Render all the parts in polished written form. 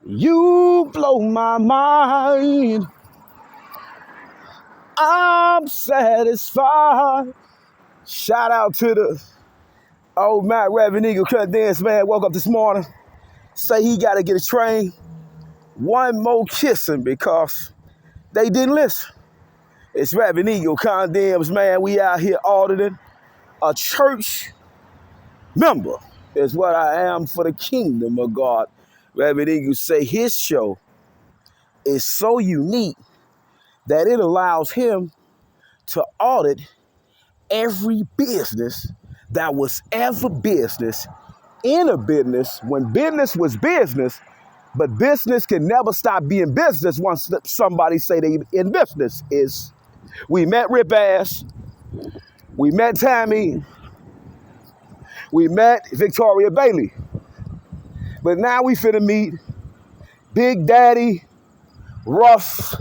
You blow my mind. I'm satisfied. Shout out to the old Matt Reverend Eagle Cut Dance man. Woke up this morning. Say he got to get a train. One more kissing because they didn't listen. It's Reverend Eagle Condemns, man. We out here auditing a church member is what I am for the kingdom of God. Reverend Eagle say his show is so unique that it allows him to audit every business that was ever business in a business when business was business, but business can never stop being business once somebody say they in business is. We met Rip Ass, we met Tammy, we met Victoria Bailey, but now we finna meet Big Daddy Rough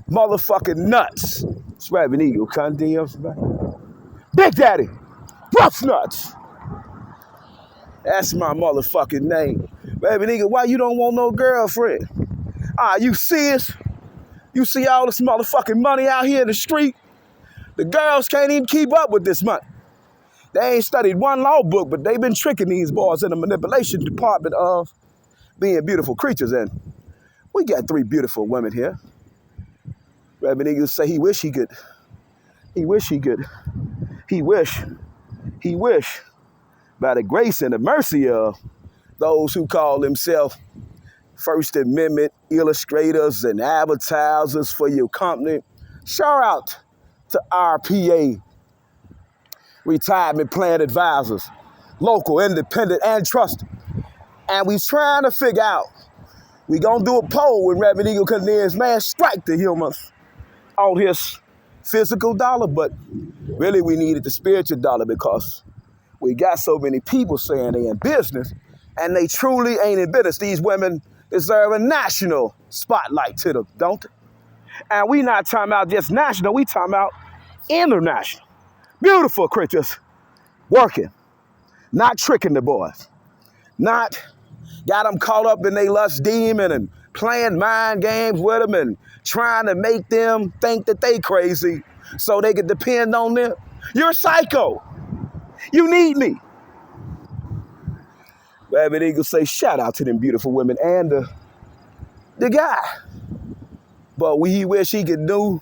motherfucking Nuts. It's Reverend Eagle Condemns, man. Big Daddy Rough Nuts. That's my motherfucking name. Reverend Eagle, why you don't want no girlfriend? You serious? You see all this motherfucking money out here in the street? The girls can't even keep up with this money. They ain't studied one law book, but they've been tricking these boys in the manipulation department of being beautiful creatures. And we got 3 beautiful women here. Reverend Eagle say he wish, by the grace and the mercy of those who call themselves First Amendment illustrators and advertisers for your company. Shout out to RPA, Retirement Plan Advisors, local, independent, and trusted. And we trying to figure out, we gonna do a poll when Reverend Eagle Condemns, man, strike the humans on his physical dollar, but really we needed the spiritual dollar because we got so many people saying they in business and they truly ain't in business. These women deserve a national spotlight to them, don't they? And we not talking about just national, we talking about international. Beautiful creatures working, not tricking the boys, not got them caught up in they lust demon and playing mind games with them and trying to make them think that they crazy so they can depend on them. You're psycho. You need me. Reverend Eagle say shout out to them beautiful women and the guy. But he wish he could know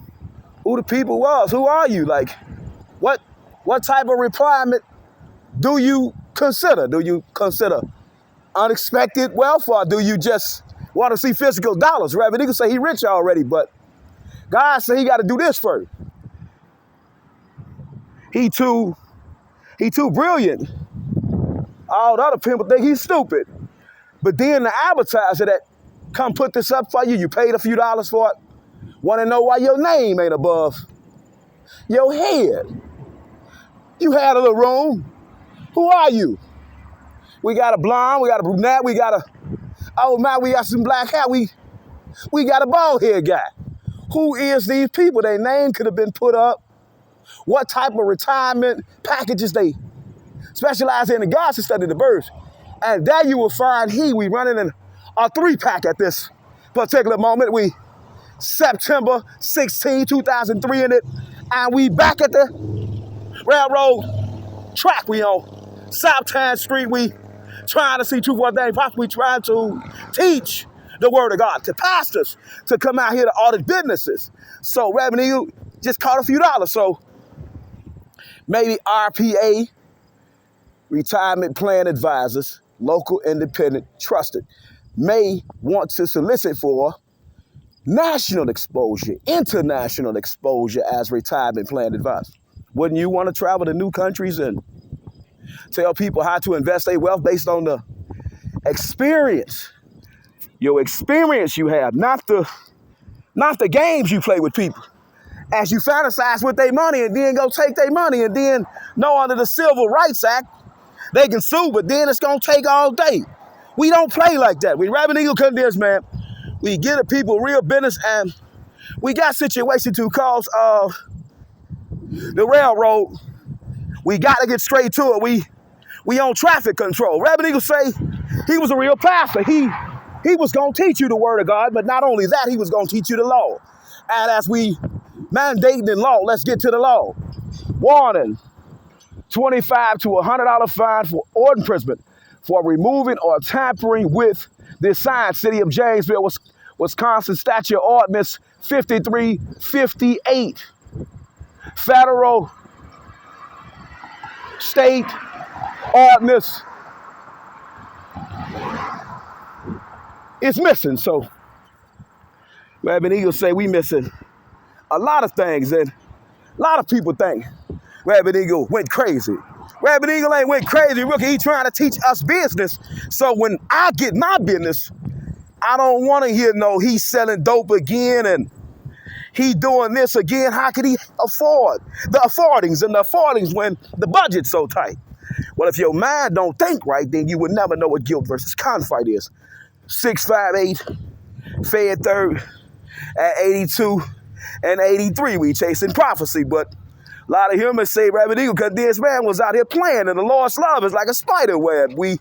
who the people was. Who are you? Like, what type of requirement do you consider? Do you consider unexpected wealth, or do you just want to see physical dollars? Reverend Eagle say he rich already, but God said he got to do this first. He too brilliant. All the other people think he's stupid. But then the advertiser that come put this up for you, you paid a few dollars for it, want to know why your name ain't above your head. You had a little room. Who are you? We got a blonde, we got a brunette, we got we got some black hair, we got a bald head guy. Who is these people? Their name could have been put up. What type of retirement packages they specialize in. The gods to study the birds. And there you will find we running in a 3-pack at this particular moment. We September 16, 2003 in it. And we back at the railroad track. We on South 10th Street. We trying to see truth what they possibly trying to teach the word of God to pastors to come out here to audit businesses. So Reverend Eagle just caught a few dollars. So maybe RPA, Retirement Plan Advisors, local, independent, trusted, may want to solicit for national exposure, international exposure as retirement plan advisor. Wouldn't you want to travel to new countries and tell people how to invest their wealth based on the experience, your experience you have, not the games you play with people? As you fantasize with their money and then go take their money and then know under the Civil Rights Act, they can sue, but then it's going to take all day. We don't play like that. We Reverend Eagle Condemns, man. We get the people real business, and we got situations to cause of the railroad. We got to get straight to it. We on traffic control. Reverend Eagle say he was a real pastor. He He was going to teach you the word of God, but not only that, he was going to teach you the law. And as we mandating in law, let's get to the law. Warning, $25 to $100 fine for or imprisonment for removing or tampering with this sign, City of Janesville, Wisconsin Statute Ordinance 5358. Federal State Ordinance is missing. So Reverend Eagle say we missing a lot of things, and a lot of people think Reverend Eagle went crazy. Reverend Eagle ain't went crazy, Rookie. He trying to teach us business. So when I get my business, I don't want to hear no he's selling dope again and he doing this again. How could he afford the affordings when the budget's so tight? Well, if your mind don't think right, then you would never know what guilt versus conflict is. 658, Fed third at 82 and 83. We chasing prophecy, but a lot of humans say Reverend Eagle because this man was out here playing, and the Lord's love is like a spider web. We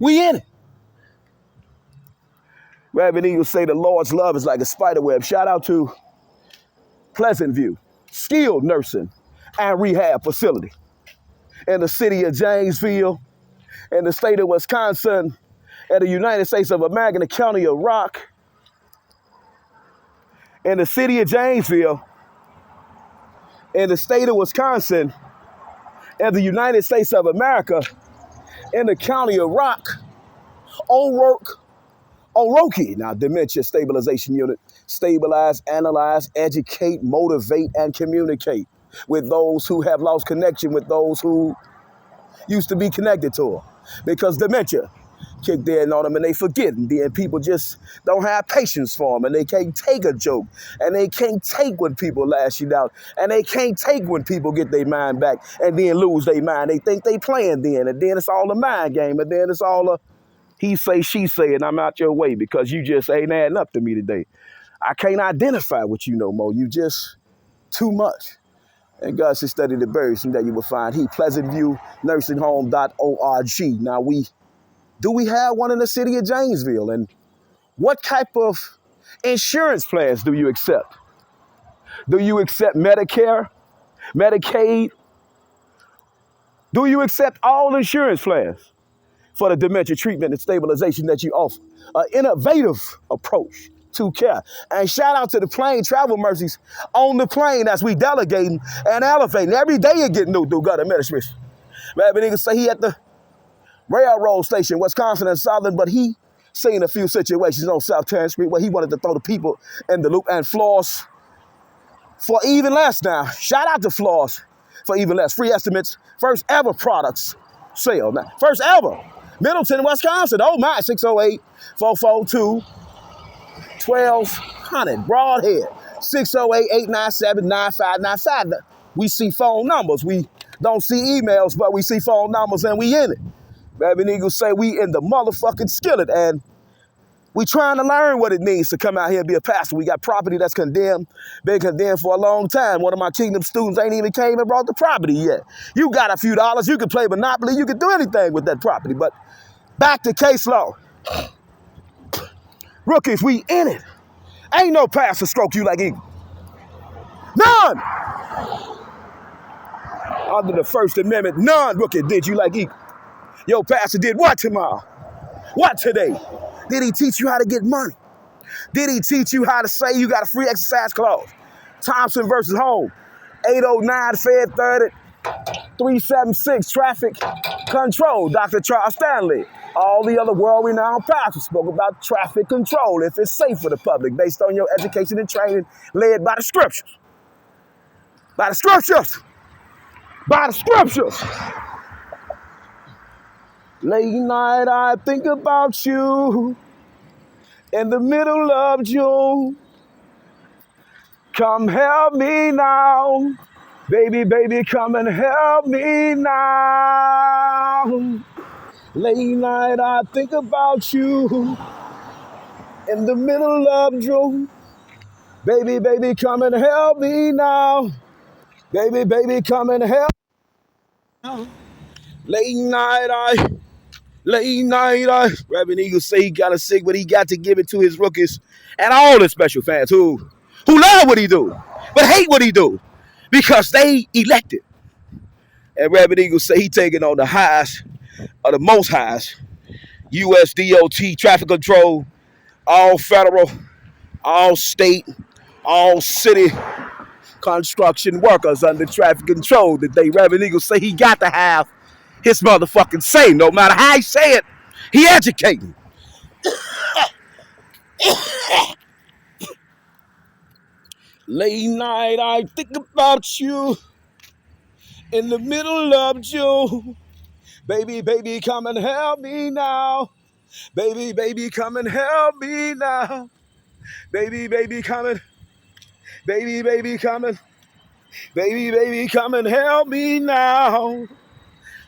in it. Reverend Eagle say the Lord's love is like a spider web. Shout out to Pleasant View, skilled nursing and rehab facility in the city of Janesville, in the state of Wisconsin, in the United States of America, in the county of Rock, in the city of Janesville, in the state of Wisconsin, in the United States of America, in the county of Rock, Oroki. Now, Dementia Stabilization Unit. Stabilize, analyze, educate, motivate, and communicate with those who have lost connection with those who used to be connected to them. Because dementia kicked in on them and they forget. And then people just don't have patience for them, and they can't take a joke, and they can't take when people lash you out, and they can't take when people get their mind back and then lose their mind. They think they playing then, and then it's all a mind game, and then it's all a he say, she say, and I'm out your way because you just ain't adding up to me today. I can't identify with you no more. You just too much. And God said, study the birds, and that you will find he. PleasantViewNursingHome.org. Now, do we have one in the city of Janesville? And what type of insurance plans do you accept? Do you accept Medicare, Medicaid? Do you accept all insurance plans for the dementia treatment and stabilization that you offer? An innovative approach to care. And shout out to the plane travel mercies on the plane as we delegating and elevating. Every day you get new through God administration. Reverend Eagle say he at the railroad station, Wisconsin and Southern, but he seen a few situations on South 10th Street where he wanted to throw the people in the loop, and Floss for even less now. Shout out to Floss for even less. Free estimates, first ever products sale. Now, first ever. Middleton, Wisconsin. Oh my, 608-442-1200. Broadhead, 608-897-9595. We see phone numbers. We don't see emails, but we see phone numbers and we in it. Reverend Eagle say we in the motherfucking skillet, and we trying to learn what it means to come out here and be a pastor. We got property that's condemned, been condemned for a long time. One of my Kingdom students ain't even came and brought the property yet. You got a few dollars, you can play Monopoly, you can do anything with that property. But back to case law. Rookies, we in it. Ain't no pastor stroke you like Eagle. None. Under the First Amendment, none, rookie, did you like Eagle. Your pastor did what tomorrow? What today? Did he teach you how to get money? Did he teach you how to say you got a free exercise clause? Thompson versus Home, 809 Fed 30, 376 traffic control. Dr. Charles Stanley. All the other world-renowned pastors spoke about traffic control if it's safe for the public based on your education and training led by the scriptures. By the scriptures. By the scriptures. Late night I think about you in the middle of June. Come help me now. Baby, baby, come and help me now. Late night I think about you in the middle of June. Baby, baby, come and help me now. Baby, baby, come and help. Late night I Late night, Reverend Eagle say he got a sick, but he got to give it to his rookies and all the special fans who love what he do, but hate what he do because they elected. And Reverend Eagle say he taking on the highest, or the most highest, U.S. DOT traffic control, all federal, all state, all city construction workers under traffic control today. Reverend Eagle say he got to have his motherfucking say. No matter how he say it, he educating. Late night, I think about you in the middle of June. Baby, baby, come and help me now. Baby, baby, come and help me now. Baby, baby, come and, baby, baby, come and, baby, baby, come and help me now.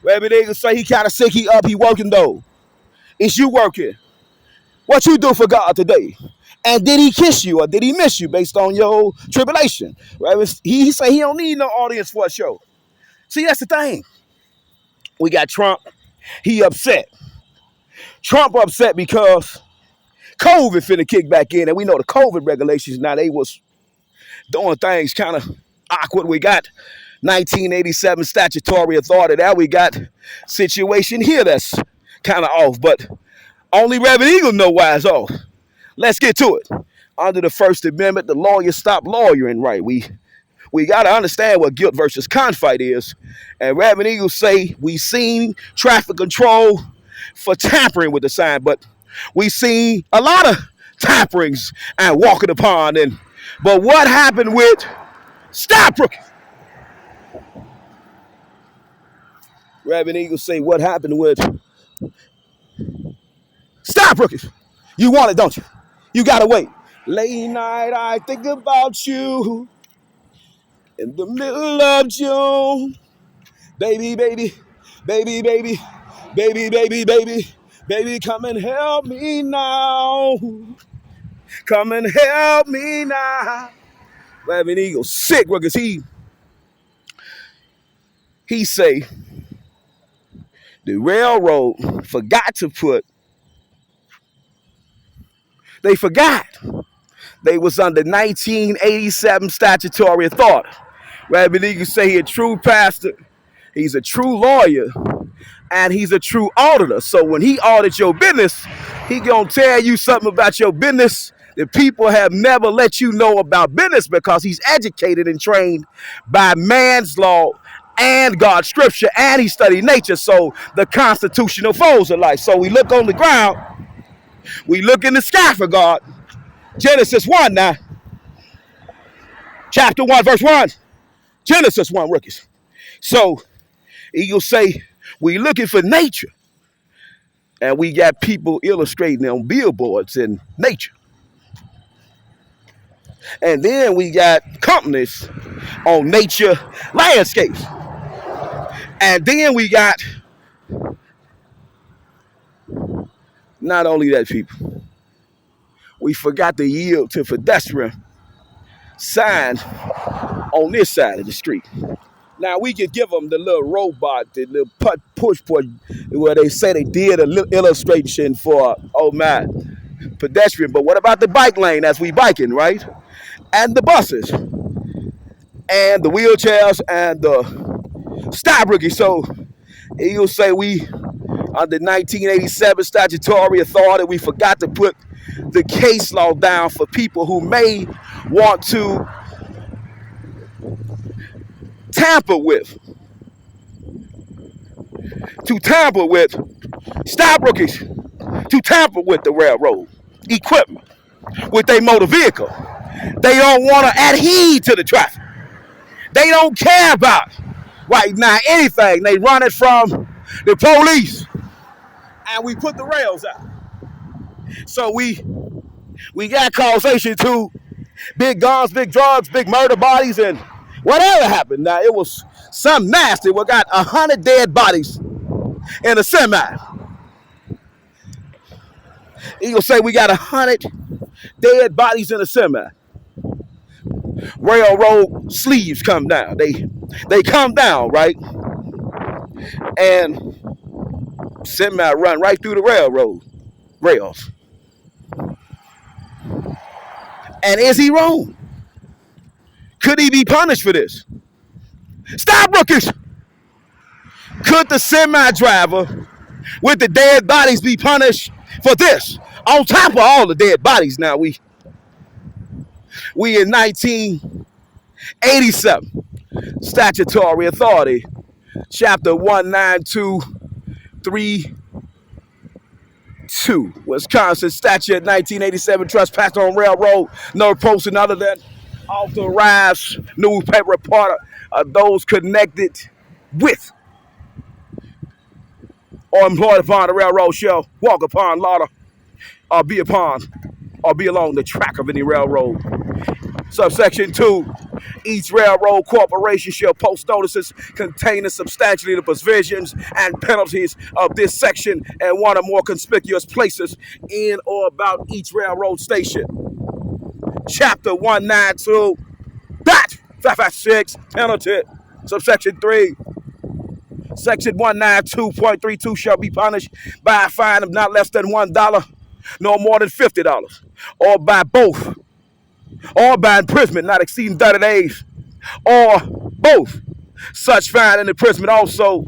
Reverend Eagle say he kind of sick, he up, he working though. Is you working? What you do for God today? And did he kiss you or did he miss you based on your tribulation? He say he don't need no audience for a show. See, that's the thing. We got Trump. He upset. Trump upset because COVID finna kick back in. And we know the COVID regulations now, they was doing things kind of awkward. We got 1987 statutory authority. Now we got situation here that's kind of off. But only Reverend Eagle know why it's off. Let's get to it. Under the First Amendment, the lawyers stop lawyering, right? We got to understand what guilt versus conflict is. And Reverend Eagle say we seen traffic control for tampering with the sign, but we seen a lot of tamperings and walking upon. But what happened with stop rookie? Reverend Eagle say what happened with stop rookies. You want it, don't you? You gotta wait. Late night, I think about you in the middle of June. Baby, baby, baby, baby, baby, baby, baby, baby, come and help me now. Come and help me now. Reverend Eagle sick because he say the railroad forgot to put. They forgot. They was under 1987 statutory authority. Reverend Eagle say he a true pastor, he's a true lawyer, and he's a true auditor. So when he audits your business, he gonna tell you something about your business that people have never let you know about business because he's educated and trained by man's law and God's scripture, and he studied nature, so the constitutional foes of life. So we look on the ground, we look in the sky for God. Genesis 1 now. Chapter 1, verse 1. Genesis 1, rookies. So Eagle say we looking for nature. And we got people illustrating on billboards in nature. And then we got companies on nature landscapes. And then we got not only that, people, we forgot to yield to pedestrian sign on this side of the street. Now we could give them the little robot, the little push where they say they did a little illustration for pedestrian. But what about the bike lane as we biking, right? And the buses and the wheelchairs and the stop rookie. So Eagle say we under 1987 statutory authority, we forgot to put the case law down for people who may want to tamper with stop rookies, to tamper with the railroad equipment, with their motor vehicle. They don't want to adhere to the traffic. They don't care about right now anything. They run it from the police, and we put the rails out. So we got causation to big guns, big drugs, big murder bodies, and whatever happened. Now it was something nasty. We got 100 dead bodies in a semi. Eagle say we got 100 dead bodies in a semi. Railroad sleeves come down. They come down, right? And Semi run right through the railroad rails. And is he wrong? Could he be punished for this? Stop, rookies! Could the semi driver with the dead bodies be punished for this? On top of all the dead bodies now, we in 1987. Statutory Authority, Chapter 19232. Wisconsin Statute 1987, trespass on railroad, no person other than authorized newspaper reporter of those connected with or employed upon the railroad shall walk upon, lauder, or be upon, or be along the track of any railroad. Subsection 2, each railroad corporation shall post notices containing substantially the provisions and penalties of this section in one or more conspicuous places in or about each railroad station. Chapter 192.556, penalty. Subsection 3, Section 192.32 shall be punished by a fine of not less than $1, no more than $50, or by both, or by imprisonment not exceeding 30 days, or both. Such fine and imprisonment also.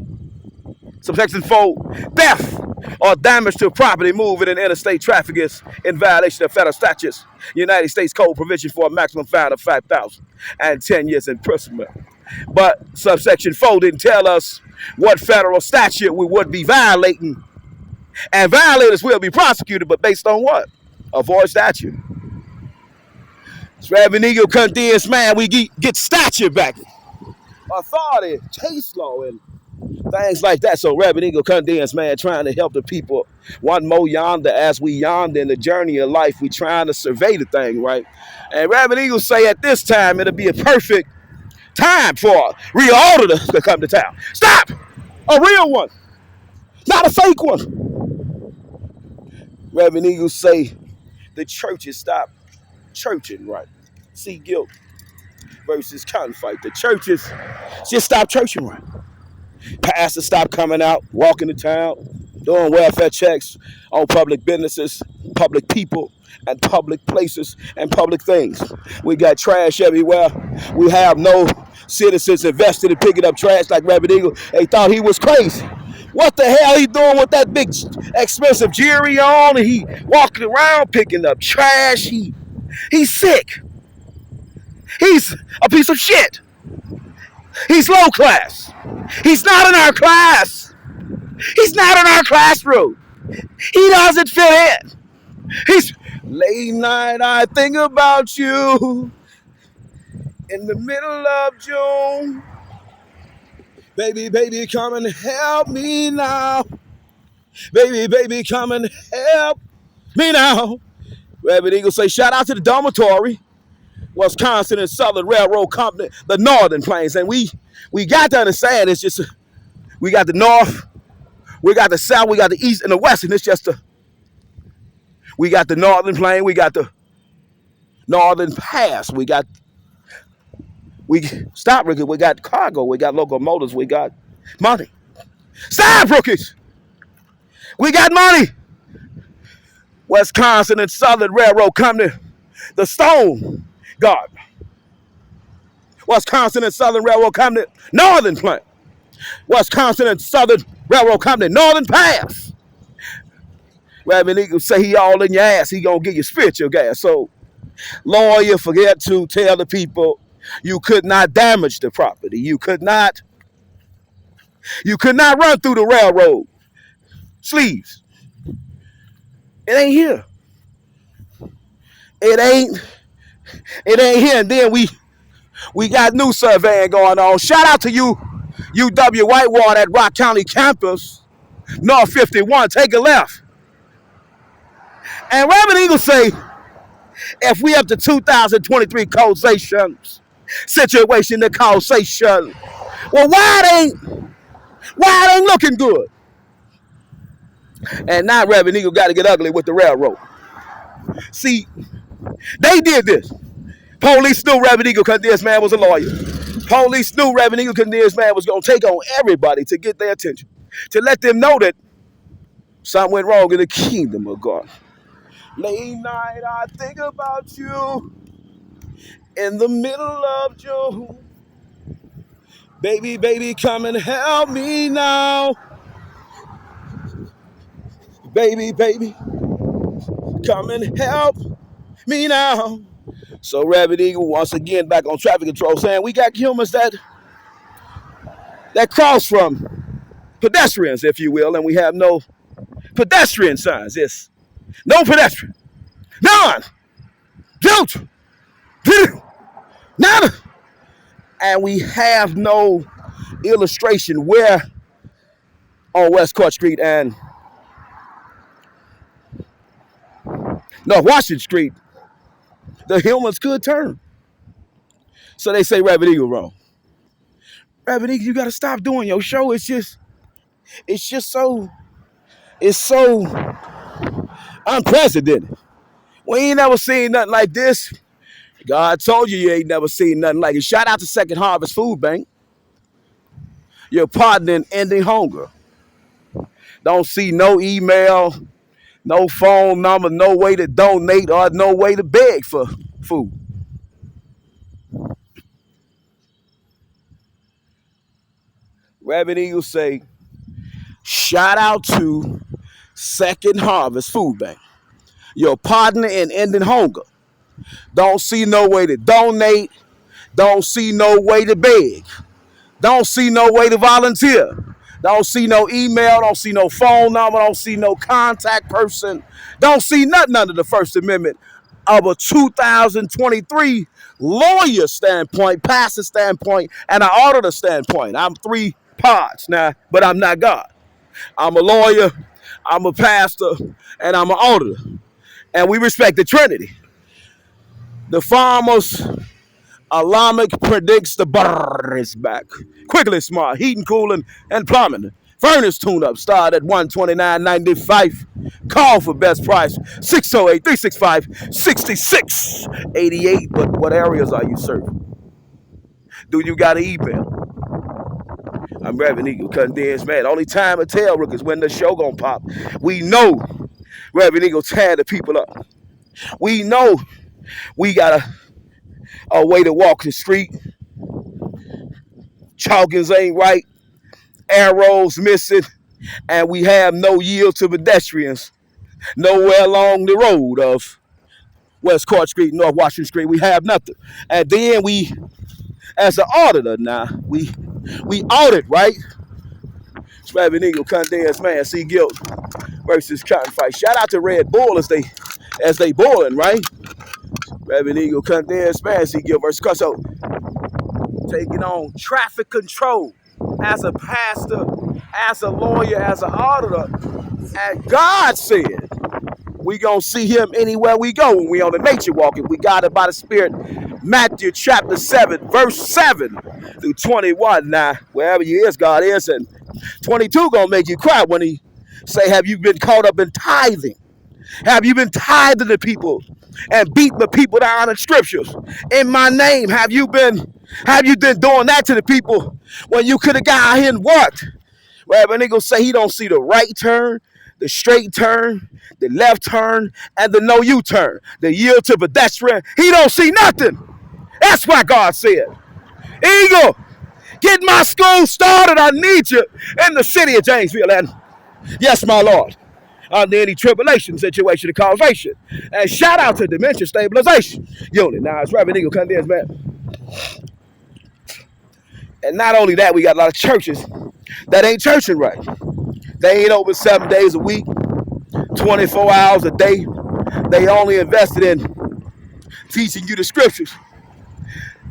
Subsection 4, theft or damage to property moving in interstate traffic is in violation of federal statutes. United States Code provision for a maximum fine of $5,000 and 10 years imprisonment. But subsection 4 didn't tell us what federal statute we would be violating. And violators will be prosecuted, but based on what? A void statute. It's Reverend Eagle condemns, man, we get statute back. Authority, case law, and things like that. So Reverend Eagle condemns, man, trying to help the people. One more yonder, as we yonder in the journey of life, we trying to survey the thing, right? And Reverend Eagle say at this time, it'll be a perfect time for a real auditor to come to town. Stop! A real one, not a fake one. Reverend Eagle say the churches stop churching, right? See guilt versus conflict. The churches just stop churching, right? Pastors stop coming out, walking the town, doing welfare checks on public businesses, public people, and public places and public things. We got trash everywhere. We have no citizens invested in picking up trash like Reverend Eagle. They thought he was crazy. What the hell he doing with that big expensive jewelry on? And he walking around picking up trash. He's sick. He's a piece of shit. He's low class. He's not in our class. He's not in our classroom. He doesn't fit in. He's late night, I think about you in the middle of June. Baby, baby, come and help me now. Baby, baby, come and help me now. Reverend Eagle say, shout out to the dormitory, Wisconsin and Southern Railroad Company, the Northern Plains. And we got to understand, it's just, we got the North, we got the South, we got the East and the West, and it's just we got the Northern Plain, we got the Northern Pass, we got cargo, we got locomotives, we got money. Stop, rookies! We got money. Wisconsin and Southern Railroad Company, the Stone Garden. Wisconsin and Southern Railroad Company, Northern Plain. Wisconsin and Southern Railroad Company, Northern Pass. Reverend Eagle say he all in your ass, he gonna give you spiritual gas. So, lawyer, forget to tell the people you could not damage the property. You could not run through the railroad sleeves. It ain't here. It ain't here. And then we got new surveying going on. Shout out to you, UW Whitewater at Rock County campus, North 51. Take a left. And Reverend Eagle say, if we up to 2023 causations, situation, the causation, well, why it ain't looking good? And now Reverend Eagle got to get ugly with the railroad. See, they did this. Police knew Reverend Eagle because this man was a lawyer. Police knew Reverend Eagle because this man was going to take on everybody to get their attention, to let them know that Something went wrong in the kingdom of God. Late night, I think about you in the middle of June. Baby, baby, come and help me now. Baby, baby, come and help me now. So Rabbit Eagle once again back on traffic control saying we got humans that cross from pedestrians, if you will, and we have no pedestrian signs. Yes. No pedestrian. None. Don't. None. And we have no illustration where on West Court Street and North Washington Street the humans could turn. So they say Rabbit Eagle wrong. Rabbit Eagle, you got to stop doing your show. It's so unprecedented. We ain't never seen nothing like this. God told you ain't never seen nothing like it. Shout out to Second Harvest Food Bank. Your partner in ending hunger. Don't see no email, no phone number, no way to donate, or no way to beg for food. Rabbit Eagle say, shout out to Second Harvest Food Bank. Your partner in ending hunger. Don't see no way to donate. Don't see no way to beg. Don't see no way to volunteer. Don't see no email. Don't see no phone number. Don't see no contact person. Don't see nothing under the First Amendment of a 2023 lawyer standpoint, pastor standpoint, and an auditor standpoint. I'm three parts now, but I'm not God. I'm a lawyer, I'm a pastor, and I'm an auditor. And we respect the Trinity. The farmer's alarmic predicts the brrr is back. Quickly Smart, heating, cooling, and plumbing. Furnace tune-up start at $129.95. Call for best price, 608-365-6688. But what areas are you serving? Do you got an email? I'm Rabbit Eagle, condensed man. Only time to tell, Rook, is when the show gonna pop. We know Rabbit Eagle tear the people up. We know we got a way to walk the street. Chalkins ain't right. Arrows missing. And we have no yield to pedestrians. Nowhere along the road of West Court Street, North Washington Street. We have nothing. And then we, as an auditor now, we audit, right? It's Rabbit Eagle, condensed man, C. Guilt versus Cotton Fight. Shout out to Red Bull as they boiling, right? Rabbit Eagle, condensed man, C. Guilt versus Cusso. Taking on traffic control as a pastor, as a lawyer, as an auditor. And God said, we gonna see him anywhere we go when we on the nature walk. If we got it by the Spirit. Matthew chapter 7, verse 7 through 21. Now, wherever you is, God is. And 22 gonna make you cry when he say, have you been caught up in tithing? Have you been tithing to people and beating the people down in scriptures? In my name, have you been doing that to the people when you could have got out here and worked? Rabbit Eagle say he don't see the right turn, the straight turn, the left turn, and the no U-turn. The yield to pedestrian, he don't see nothing. That's why God said, Eagle, get my school started. I need you in the city of Janesville. And yes, my Lord, under any tribulation, situation, or causation. And shout out to Dementia Stabilization Unit. Now, it's Rabbit Eagle, condensed man. And not only that, we got a lot of churches that ain't churching right. They ain't open 7 days a week, 24 hours a day. They only invested in teaching you the scriptures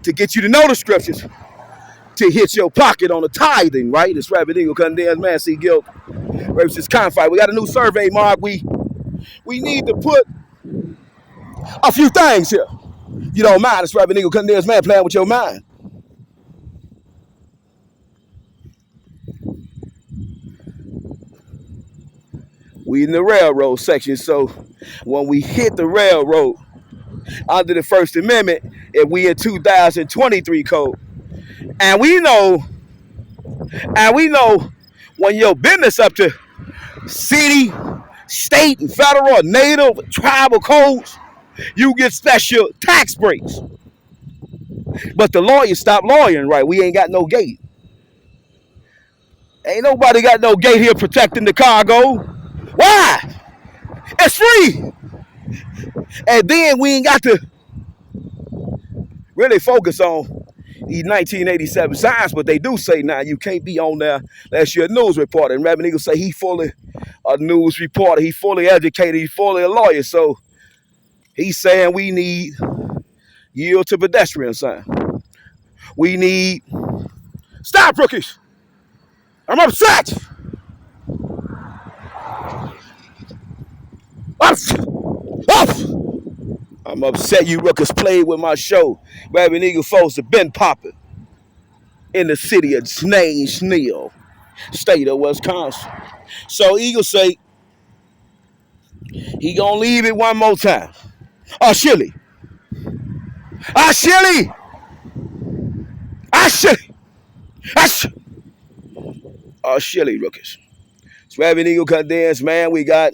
to get you to know the scriptures, to hit your pocket on the tithing, right? It's Rabbit Eagle, condensed man, C. Guilt versus Confight. We got a new survey, Mark. We need to put a few things here. You don't mind, it's Rabbit Eagle, condensed man, playing with your mind. We in the railroad section, so when we hit the railroad under the First Amendment, if we in 2023 code, and we know when your business up to city, state, and federal, native, tribal codes, you get special tax breaks. But the lawyers stop lawyering, right? We ain't got no gate. Ain't nobody got no gate here protecting the cargo. Why? It's free. And then we ain't got to really focus on these 1987 signs, but they do say now you can't be on there unless you're a news reporter. And Reverend Eagle say he fully a news reporter, he fully educated, he fully a lawyer. So he's saying we need yield to pedestrian sign. We need stop rookies. I'm upset. I'm upset you rookies played with my show. Reverend Eagle folks have been popping in the city of Snail, state of Wisconsin. So Eagle say he gonna leave it one more time. Shilly. Shilly. Shilly. Shilly rookies. It's Reverend Eagle condensed, man. We got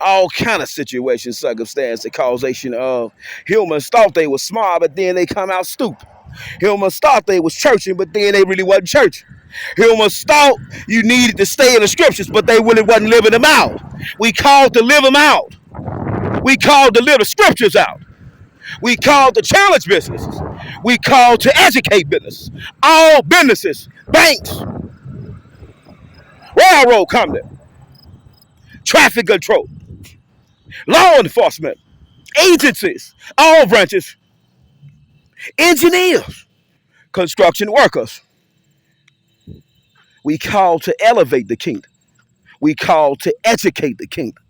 all kind of situations, circumstance, the causation of humans thought they was smart, but then they come out stupid. Humans thought they was churching, but then they really wasn't churching. Humans thought you needed to stay in the scriptures, but they really wasn't living them out. We called to live them out. We called to live the scriptures out. We called to challenge businesses. We called to educate business. All businesses, banks, railroad company, traffic control, law enforcement, agencies, all branches, engineers, construction workers. We call to elevate the kingdom. We call to educate the kingdom.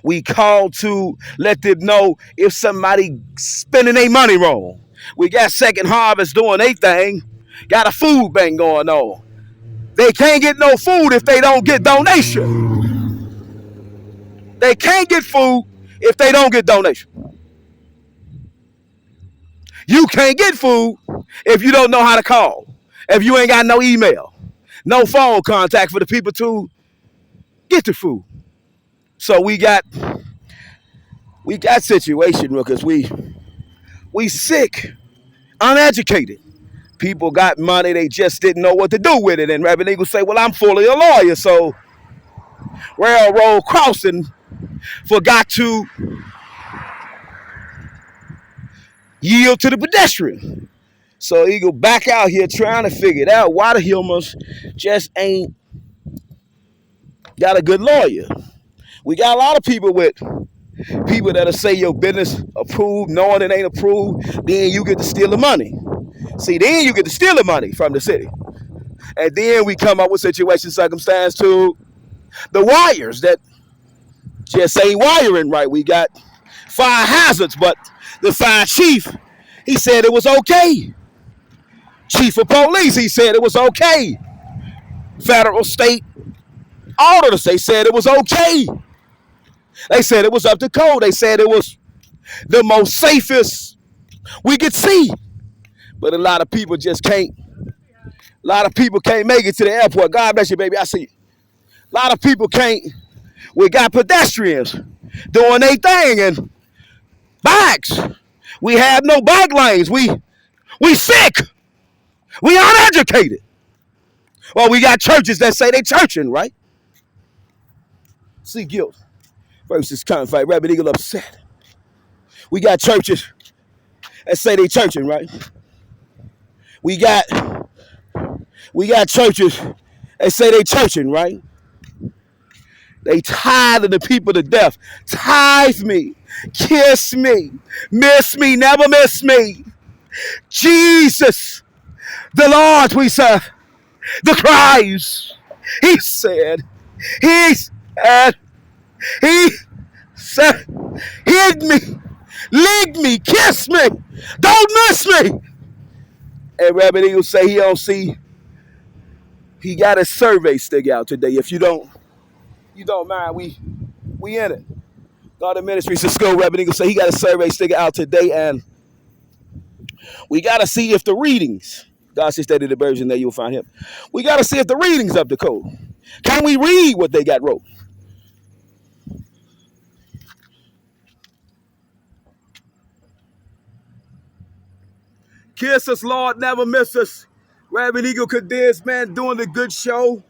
We call to let them know if somebody spending their money wrong. We got Second Harvest doing their thing. Got a food bank going on. They can't get no food if they don't get donation. They can't get food if they don't get donation. You can't get food if you don't know how to call. If you ain't got no email, no phone contact for the people to get the food. So we got situation because we sick, uneducated. People got money, they just didn't know what to do with it. And Reverend Eagle say, well, I'm fully a lawyer, so railroad crossing forgot to yield to the pedestrian. So Eagle back out here trying to figure it out why the humans just ain't got a good lawyer. We got a lot of people that'll say your business approved, knowing it ain't approved, then you get to steal the money. See, then you get to steal the money from the city. And then we come up with situation, circumstance to the wires that just ain't wiring right. We got fire hazards, but the fire chief, he said it was okay. Chief of police, he said it was okay. Federal, state, all of the states said it was okay. They said it was up to code. They said it was the most safest we could see. But a lot of people just can't. A lot of people can't make it to the airport. God bless you, baby. I see you. A lot of people can't. We got pedestrians doing their thing and bikes. We have no bike lanes. We sick. We uneducated. Well, we got churches that say they churching, right? See guilt versus conflict. Reverend Eagle upset. We got churches that say they churching, right? We got churches that say they churching, right? They tithe the people to death. Tithe me, kiss me, miss me, never miss me. Jesus, the Lord we serve, the Christ. He said, he hid me, lick me, kiss me, don't miss me. And Reverend Eagle say he don't see, he got a survey stick out today. If you don't mind, we in it. God of Ministries to School, Reverend Eagle say he got a survey stick out today, and we got to see if the readings, God says study the version there, you'll find him. We got to see if the readings up to code. Can we read what they got wrote? Kiss us, Lord, never miss us. Reverend Eagle Cadence, man, doing the good show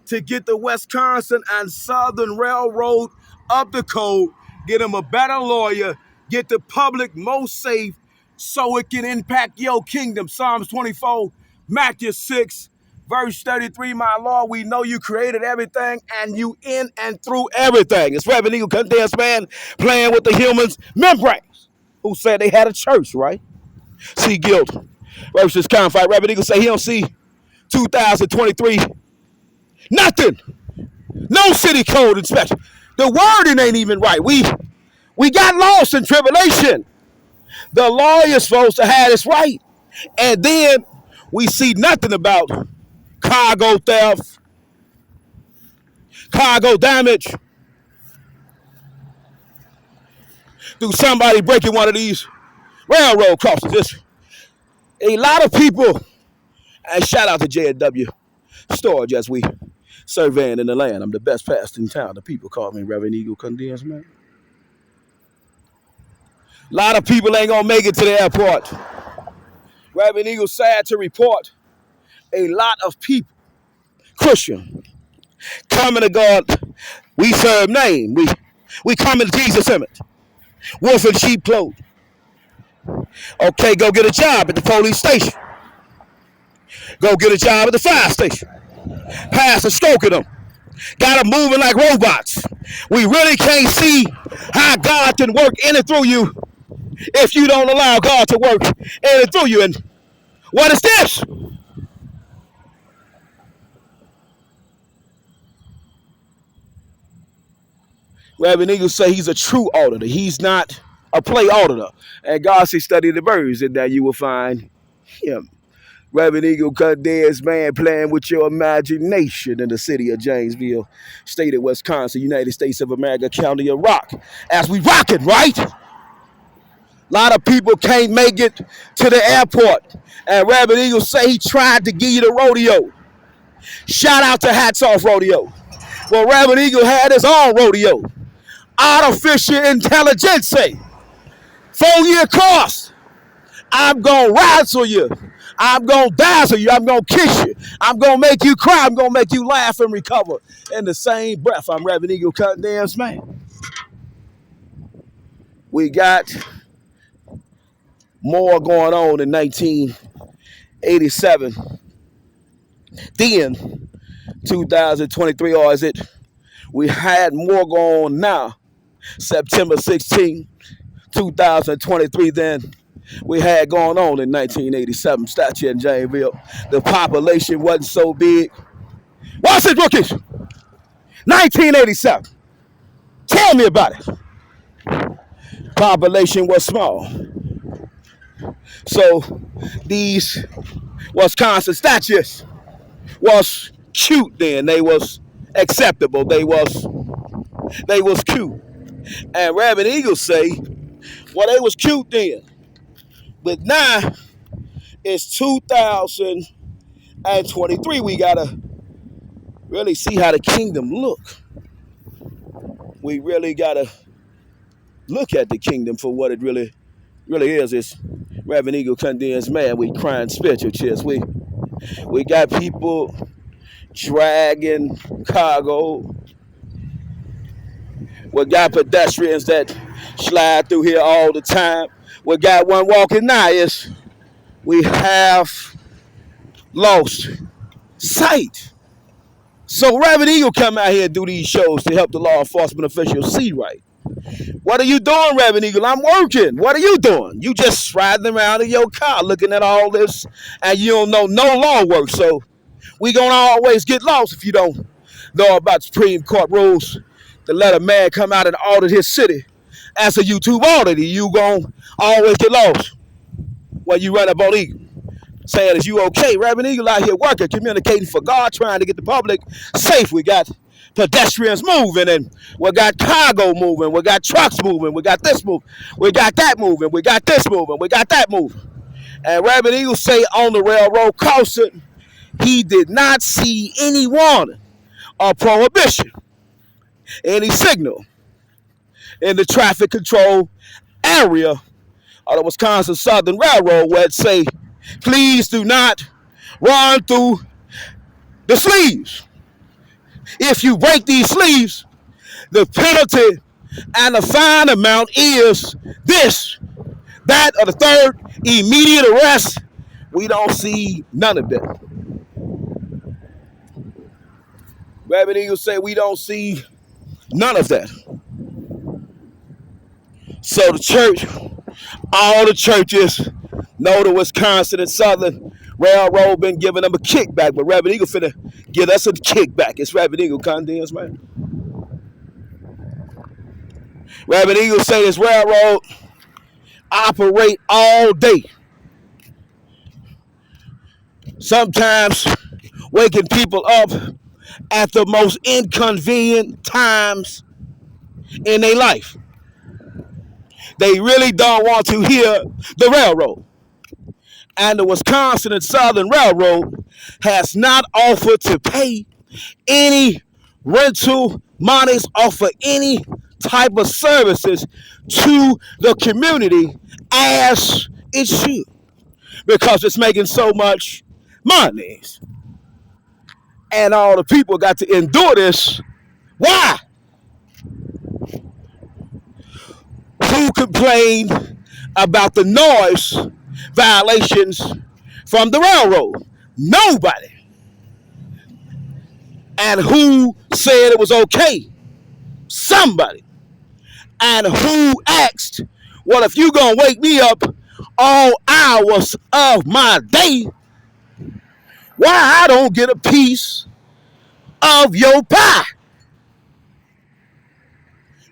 to get the Wisconsin and Southern Railroad up the code, get them a better lawyer, get the public most safe so it can impact your kingdom. Psalms 24, Matthew 6, verse 33, my Lord, we know you created everything and you in and through everything. It's Reverend Eagle Cadence, man, playing with the humans' membranes, who said they had a church, right? See guilt versus conflict. Reverend Eagle say he don't see 2023 nothing. No city code inspection. The wording ain't even right. We got lost in tribulation. The lawyer's supposed to have this right. And then we see nothing about cargo theft, cargo damage, through somebody breaking one of these railroad crossings. A lot of people, and shout out to J&W Storage as we surveying in the land. I'm the best pastor in town. The people call me Reverend Eagle Condemns, man. A lot of people ain't gonna make it to the airport. Reverend Eagle sad to report a lot of people, Christian, coming to God. We serve name. We come in Jesus' image. Wolf in sheep clothing. Okay, go get a job at the police station. Go get a job at the fire station. Pass a stroke at them. Got them moving like robots. We really can't see how God can work in and through you if you don't allow God to work in and through you. And what is this? Reverend Eagle say he's a true auditor. He's not a play auditor. And God says study the birds, and that you will find him. Reverend Eagle Cadence, man, playing with your imagination in the city of Janesville, state of Wisconsin, United States of America, county of Rock. As we rock it, right? A lot of people can't make it to the airport. And Reverend Eagle say he tried to give you the rodeo. Shout out to Hats Off Rodeo. Well, Reverend Eagle had his own rodeo. Artificial intelligence. 4-year course. I'm going to razzle you. I'm going to dazzle you. I'm going to kiss you. I'm going to make you cry. I'm going to make you laugh and recover. In the same breath, I'm Reverend Eagle Condemns, man. We got more going on in 1987 than 2023, or is it we had more going on now, September 16, 2023, than we had going on in 1987, statue in Janesville. The population wasn't so big. What's it, rookies? 1987. Tell me about it. Population was small. So these Wisconsin statues was cute then. They was acceptable. They was cute. And Reverend Eagle say, well, they was cute then. But now it's 2023. We gotta really see how the kingdom look. We really gotta look at the kingdom for what it really is. It's Reverend Eagle Condemns, man. We crying spiritual tears. We got people dragging cargo. We got pedestrians that slide through here all the time. We got one walking now. We have lost sight. So Reverend Eagle come out here and do these shows to help the law enforcement officials see right. What are you doing, Reverend Eagle? I'm working. What are you doing? You just riding around in your car looking at all this, and you don't know no law work. So we gonna always get lost if you don't know about Supreme Court rules to let a man come out and audit his city. As a YouTube auditor, you gonna always get lost when you run up on Eagle. Saying, is you okay? Reverend Eagle out here working, communicating for God, trying to get the public safe. We got pedestrians moving, and we got cargo moving, we got trucks moving, we got this moving, we got that moving, we got this moving, we got that moving. And Reverend Eagle say on the railroad crossing, he did not see any warning or prohibition, any signal in the traffic control area of the Wisconsin Southern Railroad where it say Please do not run through the sleeves. If you break these sleeves, the penalty and the fine amount is this, that, or the third, immediate arrest. We don't see none of that. Reverend Eagle say we don't see none of that. So the church, all the churches know the Wisconsin and Southern Railroad been giving them a kickback, but Reverend Eagle finna give us a kickback. It's Reverend Eagle condemns, man. Reverend Eagle say this railroad operate all day. Sometimes waking people up at the most inconvenient times in their life. They really don't want to hear the railroad. And the Wisconsin and Southern Railroad has not offered to pay any rental monies or for any type of services to the community as it should, because it's making so much money. And all the people got to endure this. Why? Who complained about the noise violations from the railroad? Nobody. And who said it was okay? Somebody. And who asked, well, if you gonna wake me up all hours of my day, why I don't get a piece of your pie?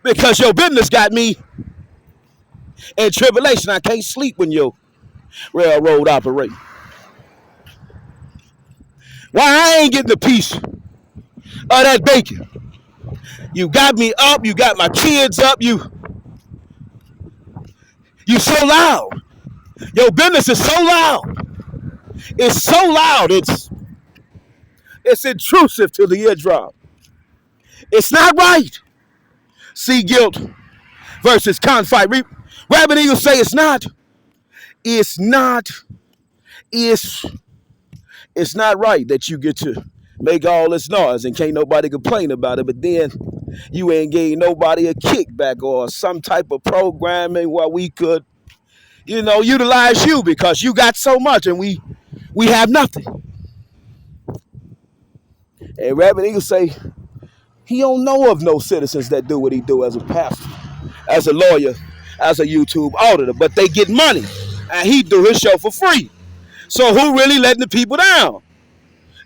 Because your business got me in tribulation. I can't sleep when your railroad operate. Why I ain't getting a piece of that bacon? You got me up, you got my kids up, you so loud. Your business is so loud. It's so loud, it's intrusive to the eardrum. It's not right. See guilt versus conflict. Reverend Eagle say it's not right that you get to make all this noise and can't nobody complain about it, but then you ain't gave nobody a kickback or some type of programming where we could, utilize you because you got so much and we have nothing. And Reverend Eagle say he don't know of no citizens that do what he do as a pastor, as a lawyer, as a YouTube auditor, but they get money and he do his show for free. So who really letting the people down?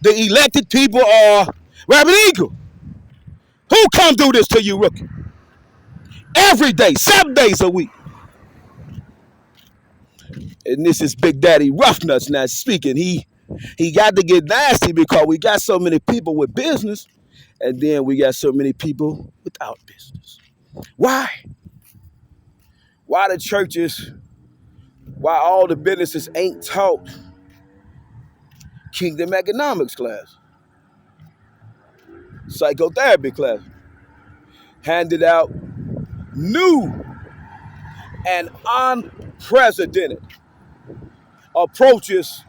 The elected people or Reverend Eagle? Who come do this to you, rookie? Every day, 7 days a week. And this is Big Daddy Rough-Nuts now speaking. He got to get nasty because we got so many people with business and then we got so many people without business. Why? Why the churches, why all the businesses ain't taught kingdom economics class, psychotherapy class, handed out new and unprecedented approaches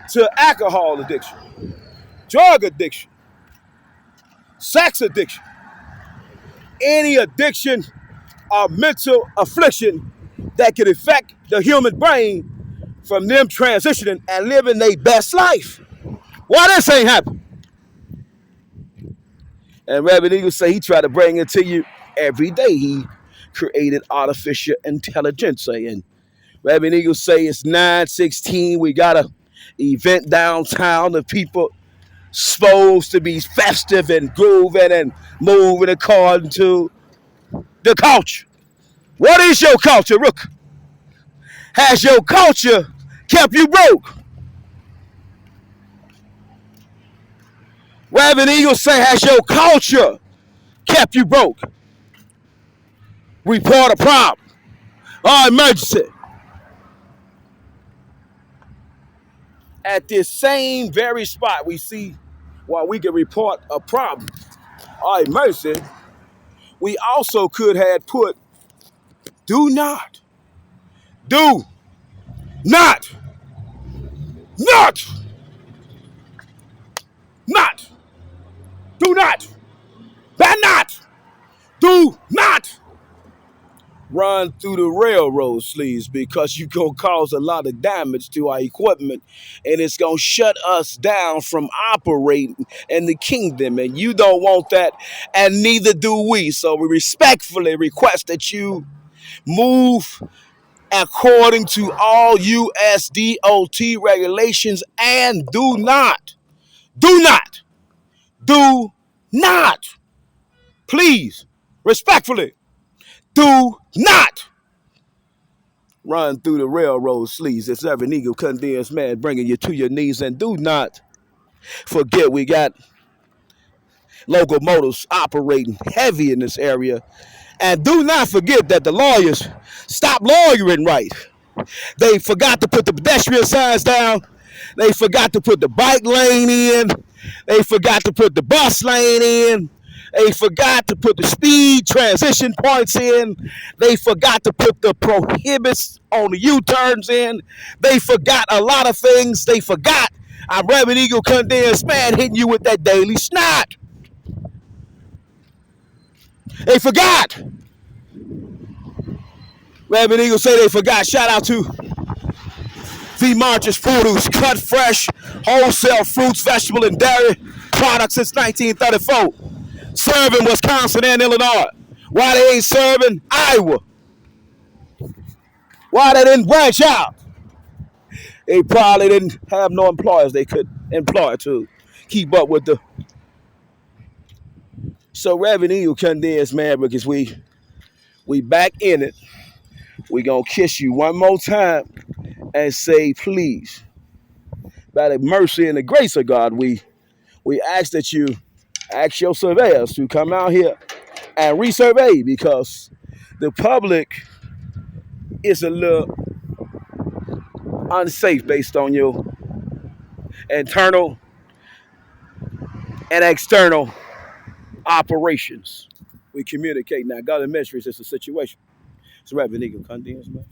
to alcohol addiction, drug addiction, sex addiction, any addiction or mental affliction that can affect the human brain from them transitioning and living their best life. Why this ain't happen? And Reverend Eagle say he tried to bring it to you every day. He created artificial intelligence. And Reverend Eagle say it's 9/16. We got an event downtown. The people supposed to be festive and grooving and moving according to the culture. What is your culture, Rook? Has your culture kept you broke? Reverend Eagle say, has your culture kept you broke? Report a problem or emergency. At this same very spot, we see while we can report a problem or emergency, we also could have put do not not, not, do not, better not, do not run through the railroad sleeves because you're going to cause a lot of damage to our equipment and it's going to shut us down from operating in the kingdom. And you don't want that, and neither do we. So we respectfully request that you move according to all USDOT regulations and do not, do not, please, respectfully, do not run through the railroad sleeves. It's Reverend Eagle Condensed Man bringing you to your knees. And do not forget we got locomotives operating heavy in this area. And do not forget that the lawyers stop lawyering right. They forgot to put the pedestrian signs down. They forgot to put the bike lane in. They forgot to put the bus lane in. They forgot to put the speed transition points in. They forgot to put the prohibits on the U-turns in. They forgot a lot of things. They forgot. I'm Reverend Eagle Condensed Man hitting you with that daily snot. They forgot. Reverend Eagle say they forgot. Shout out to V March's Produce, cut fresh, wholesale fruits, vegetable, and dairy products since 1934. Serving Wisconsin and Illinois. Why they ain't serving Iowa? Why they didn't branch out? They probably didn't have no employers they could employ to keep up with the. So Reverend Eagle Condensed Man, because we back in it. We gonna kiss you one more time and say, please, by the mercy and the grace of God, we ask that you ask your surveyors to come out here and resurvey because the public is a little unsafe based on your internal and external operations. We communicate now. God and ministries is a situation. It's Reverend Eagle Condensed, man.